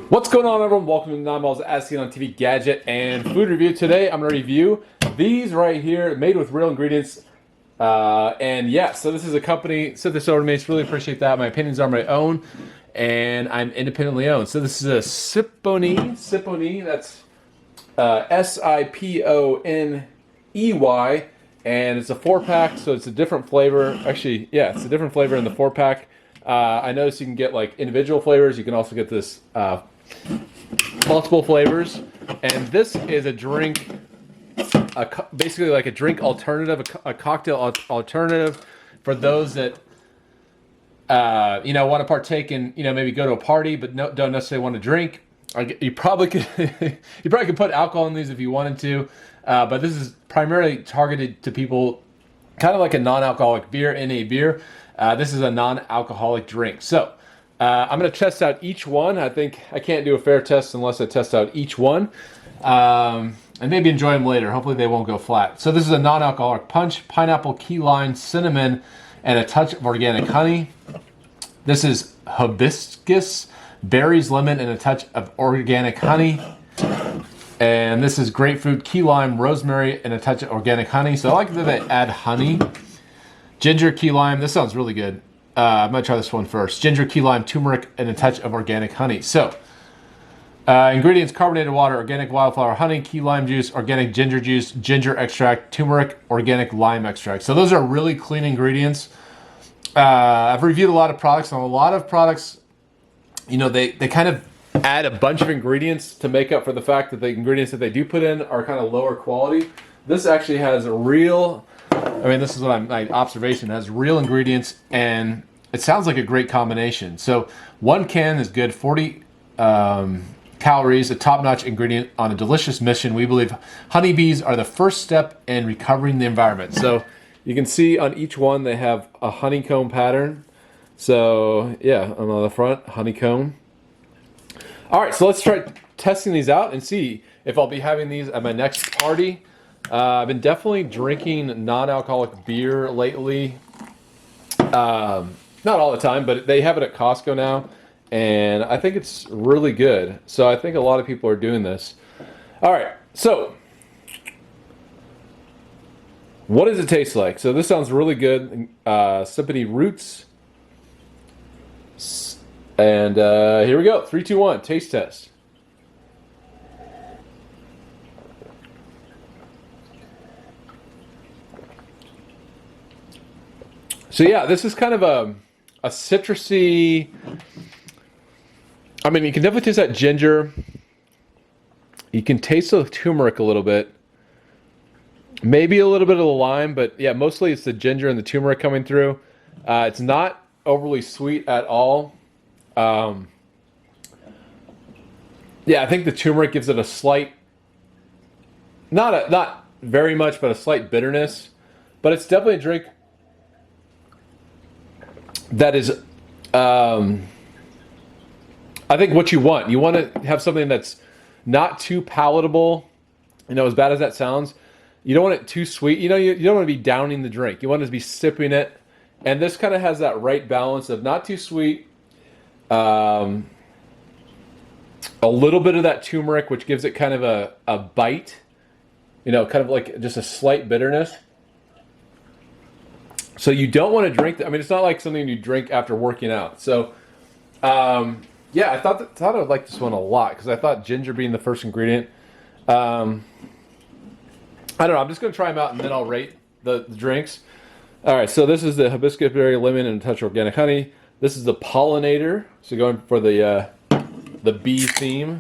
What's going on, everyone? Welcome to 9 Balls as seen on TV Gadget and Food Review. Today I'm going to review these right here, made with real ingredients. And yeah, so this is a company, sent this over to me. It's really appreciate that. My opinions are my own, and I'm independently owned. So this is a Siponey, that's Siponey, and it's a 4-pack, so it's a different flavor. Actually, yeah, it's a different flavor in the 4-pack. I noticed you can get like individual flavors. You can also get this multiple flavors, and this is a drink, basically like a drink alternative, a cocktail alternative for those that want to partake in, maybe go to a party but don't necessarily want to drink. You probably could put alcohol in these if you wanted to, but this is primarily targeted to people kind of like a non-alcoholic beer in a beer. This is a non-alcoholic drink. So I'm going to test out each one. I think I can't do a fair test unless I test out each one. And maybe enjoy them later. Hopefully they won't go flat. So this is a non-alcoholic punch, pineapple, key lime, cinnamon, and a touch of organic honey. This is hibiscus, berries, lemon, and a touch of organic honey. And this is grapefruit, key lime, rosemary, and a touch of organic honey. So I like that they add honey. Ginger, key lime. This sounds really good. I'm going to try this one first. Ginger, key lime, turmeric, and a touch of organic honey. So, ingredients: carbonated water, organic wildflower honey, key lime juice, organic ginger juice, ginger extract, turmeric, organic lime extract. So those are really clean ingredients. I've reviewed a lot of products, and a lot of products, they kind of add a bunch of ingredients to make up for the fact that the ingredients that they do put in are kind of lower quality. This actually has this is what my observation has real ingredients, and it sounds like a great combination. So one can is good, 40 calories, a top-notch ingredient on a delicious mission. We believe honeybees are the first step in recovering the environment. So you can see on each one they have a honeycomb pattern. So yeah, on the front, honeycomb. All right, so let's try testing these out and see if I'll be having these at my next party. I've been definitely drinking non-alcoholic beer lately. Not all the time, but they have it at Costco now, and I think it's really good. So I think a lot of people are doing this. All right, so what does it taste like? So this sounds really good. Sippity Roots. And here we go. 3, 2, 1. Taste test. So yeah, this is kind of a citrusy. I mean, you can definitely taste that ginger. You can taste the turmeric a little bit. Maybe a little bit of the lime, but yeah, mostly it's the ginger and the turmeric coming through. It's not overly sweet at all. Yeah, I think the turmeric gives it a slight, not very much, but a slight bitterness. But it's definitely a drink that is, I think what you want. You want to have something that's not too palatable. As bad as that sounds, you don't want it too sweet. You don't want to be downing the drink. You want to be sipping it. And this kind of has that right balance of not too sweet, a little bit of that turmeric, which gives it kind of a bite, kind of like just a slight bitterness. So you don't want to drink. It's not like something you drink after working out. So, yeah, I thought I would like this one a lot because I thought ginger being the first ingredient. I don't know. I'm just going to try them out and then I'll rate the drinks. All right. So this is the hibiscus berry, lemon, and a touch of organic honey. This is the pollinator. So going for the bee theme.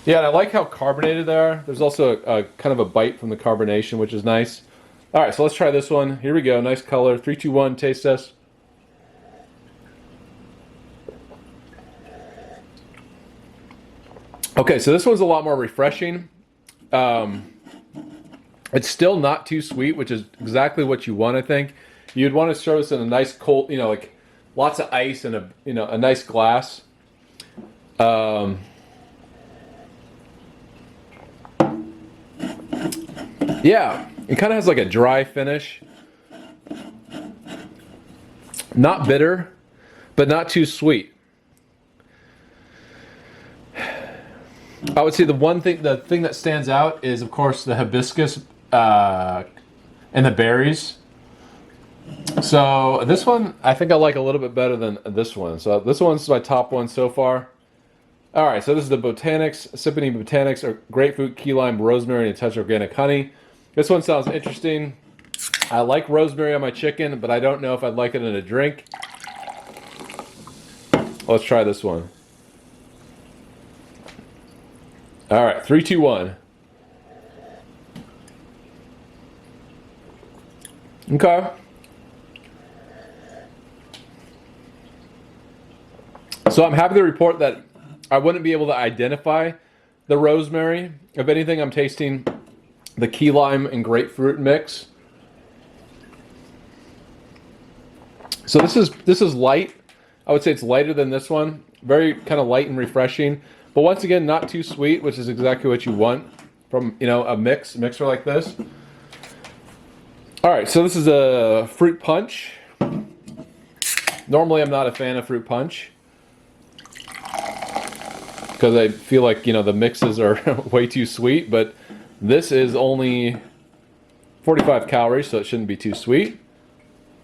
Yeah, and I like how carbonated they are. There's also a kind of a bite from the carbonation, which is nice. All right, so let's try this one. Here we go. Nice color. 3, 2, 1. Taste test. Okay, so this one's a lot more refreshing. It's still not too sweet, which is exactly what you want, I think. You'd want to serve this in a nice cold, like lots of ice and a nice glass. Yeah, it kind of has like a dry finish. Not bitter, but not too sweet. I would say the thing that stands out is, of course, the hibiscus and the berries. So this one, I think I like a little bit better than this one. So this one's my top one so far. All right, so this is the Botanics, Siponey Botanics, or grapefruit, key lime, rosemary, and a touch of organic honey. This one sounds interesting. I like rosemary on my chicken, but I don't know if I'd like it in a drink. Let's try this one. All right, 3, 2, 1. Okay. So I'm happy to report that I wouldn't be able to identify the rosemary. If anything, I'm tasting the key lime and grapefruit mix. So this is light. I would say it's lighter than this one. Very kind of light and refreshing. But once again, not too sweet, which is exactly what you want from, you know, a mixer like this. All right, so this is a fruit punch. Normally, I'm not a fan of fruit punch because I feel like, you know, the mixes are way too sweet, but this is only 45 calories, so it shouldn't be too sweet.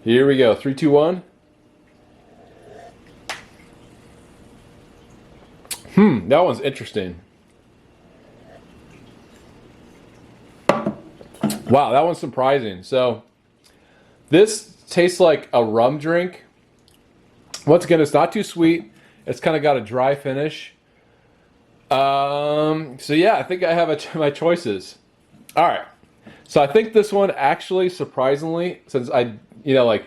Here we go, 3, 2, 1. That one's interesting. Wow, that one's surprising. So this tastes like a rum drink. Once again, it's not too sweet. It's kind of got a dry finish. So yeah, I think I have my choices. All right. So I think this one actually, surprisingly, since I, you know, like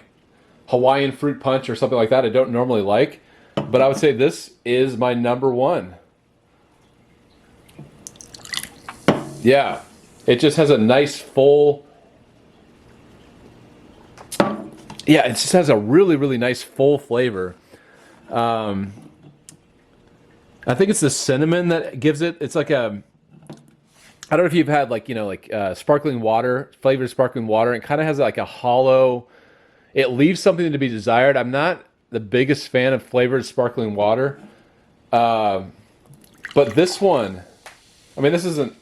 Hawaiian fruit punch or something like that, I don't normally like, but I would say this is my number one. Yeah, it just has a nice full. Yeah, it just has a really, really nice full flavor. I think it's the cinnamon that gives it. It's like a. I don't know if you've had like, you know, like sparkling water, flavored sparkling water. It kind of has like a hollow. It leaves something to be desired. I'm not the biggest fan of flavored sparkling water, but this one. I mean, this isn't,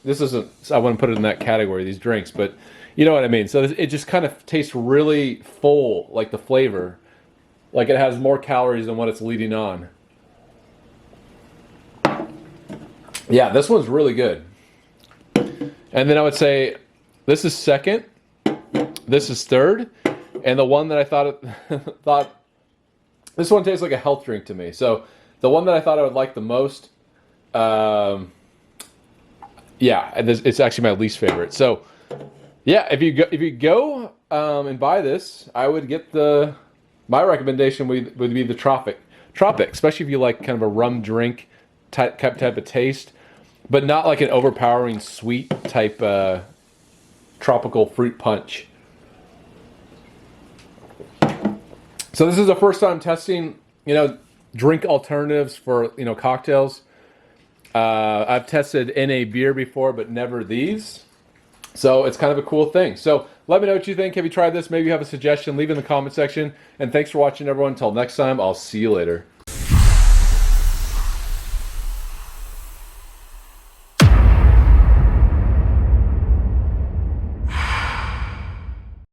I wouldn't put it in that category, these drinks, but you know what I mean. So it just kind of tastes really full, like the flavor. Like it has more calories than what it's leading on. Yeah, this one's really good. And then I would say this is second, this is third, and the one that I thought this one tastes like a health drink to me. So the one that I thought I would like the most, yeah, it's actually my least favorite. So, yeah, if you go and buy this, I would get my recommendation would be the Tropic, especially if you like kind of a rum drink type of taste, but not like an overpowering sweet type tropical fruit punch. So this is the first time testing, you know, drink alternatives for, you know, cocktails. I've tested NA beer before, but never these. So it's kind of a cool thing. So let me know what you think. Have you tried this? Maybe you have a suggestion. Leave it in the comment section. And thanks for watching, everyone. Until next time, I'll see you later.